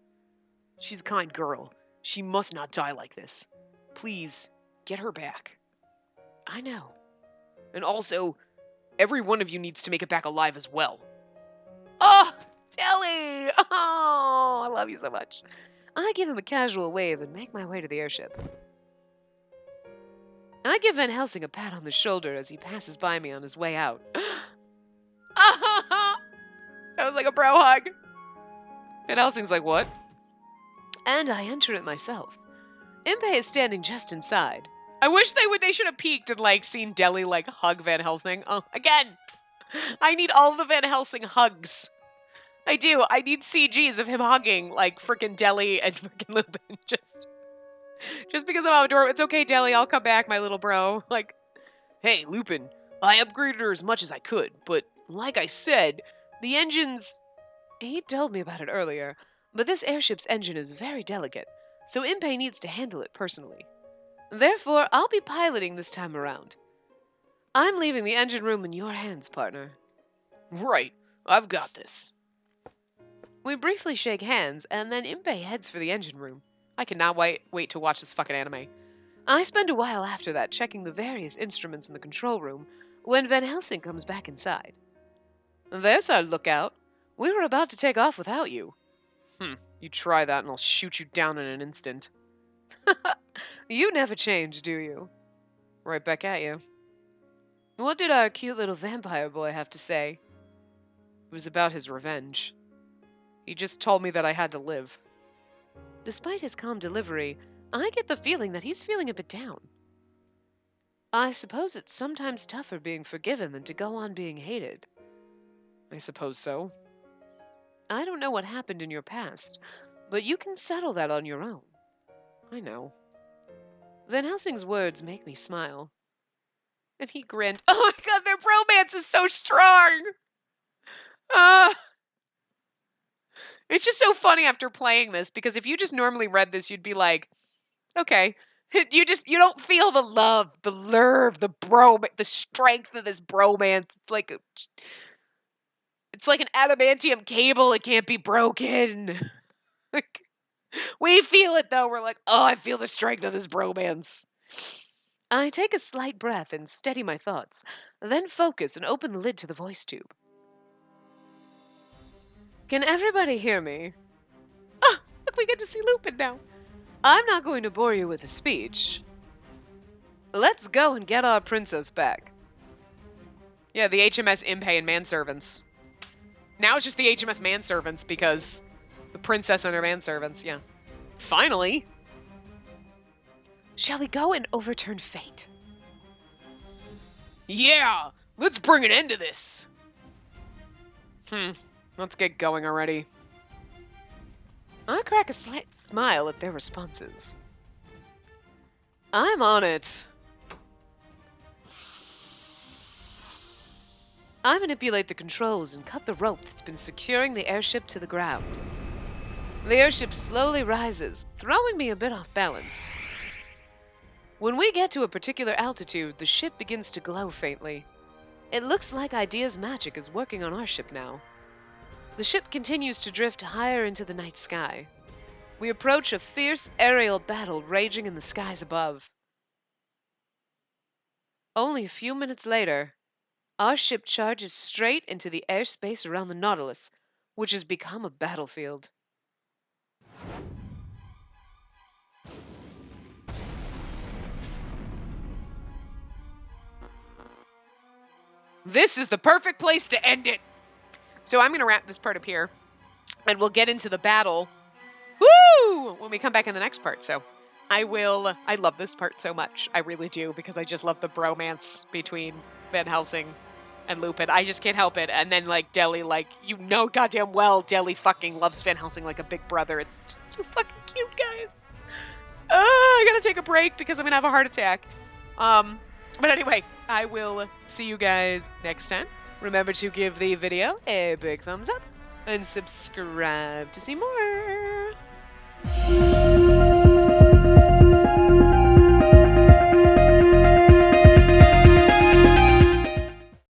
She's a kind girl. She must not die like this. Please, get her back. I know. And also, every one of you needs to make it back alive as well. Oh, Telly! Oh, I love you so much. I give him a casual wave and make my way to the airship. I give Van Helsing a pat on the shoulder as he passes by me on his way out. That was like a bro hug. Van Helsing's like, what? And I enter it myself. Impey is standing just inside. I wish they should have peeked and like seen Deli like hug Van Helsing. Oh, again, I need all the Van Helsing hugs. I do. I need CGs of him hugging like frickin' Deli and frickin' Lupin. Just because of how adorable. It's okay, Deli. I'll come back, my little bro. Like, hey, Lupin. I upgraded her as much as I could, but like I said, the engines. He told me about it earlier, but this airship's engine is very delicate, so Impey needs to handle it personally. Therefore, I'll be piloting this time around. I'm leaving the engine room in your hands, partner. Right. I've got this. We briefly shake hands, and then Impey heads for the engine room. I cannot wait to watch this fucking anime. I spend a while after that checking the various instruments in the control room when Van Helsing comes back inside. There's our lookout. We were about to take off without you. You try that and I'll shoot you down in an instant. You never change, do you? Right back at you. What did our cute little vampire boy have to say? It was about his revenge. He just told me that I had to live. Despite his calm delivery, I get the feeling that he's feeling a bit down. I suppose it's sometimes tougher being forgiven than to go on being hated. I suppose so. I don't know what happened in your past, but you can settle that on your own. I know. Van Helsing's words make me smile. And he grinned. Oh my god, their bromance is so strong! It's just so funny after playing this, because if you just normally read this, you'd be like, okay. You don't feel the love, the lurve, the strength of this bromance. It's like an adamantium cable. It can't be broken. We feel it, though. We're like, oh, I feel the strength of this bromance. I take a slight breath and steady my thoughts, then focus and open the lid to the voice tube. Can everybody hear me? Ah, look, we get to see Lupin now. I'm not going to bore you with a speech. Let's go and get our princess back. Yeah, the HMS Impey and manservants. Now it's just the HMS manservants because the princess and her manservants, yeah. Finally! Shall we go and overturn fate? Yeah! Let's bring an end to this! Let's get going already. I crack a slight smile at their responses. I'm on it. I manipulate the controls and cut the rope that's been securing the airship to the ground. The airship slowly rises, throwing me a bit off balance. When we get to a particular altitude, the ship begins to glow faintly. It looks like Idea's magic is working on our ship now. The ship continues to drift higher into the night sky. We approach a fierce aerial battle raging in the skies above. Only a few minutes later, our ship charges straight into the airspace around the Nautilus, which has become a battlefield. This is the perfect place to end it! So I'm going to wrap this part up here, and we'll get into the battle, woo, when we come back in the next part. So I love this part so much. I really do, because I just love the bromance between Van Helsing and Lupin. I just can't help it. And then, like, Deli, like, you know goddamn well Deli fucking loves Van Helsing like a big brother. It's just too fucking cute, guys. I gotta take a break because I'm gonna have a heart attack. But anyway, I will see you guys next time. Remember to give the video a big thumbs up and subscribe to see more.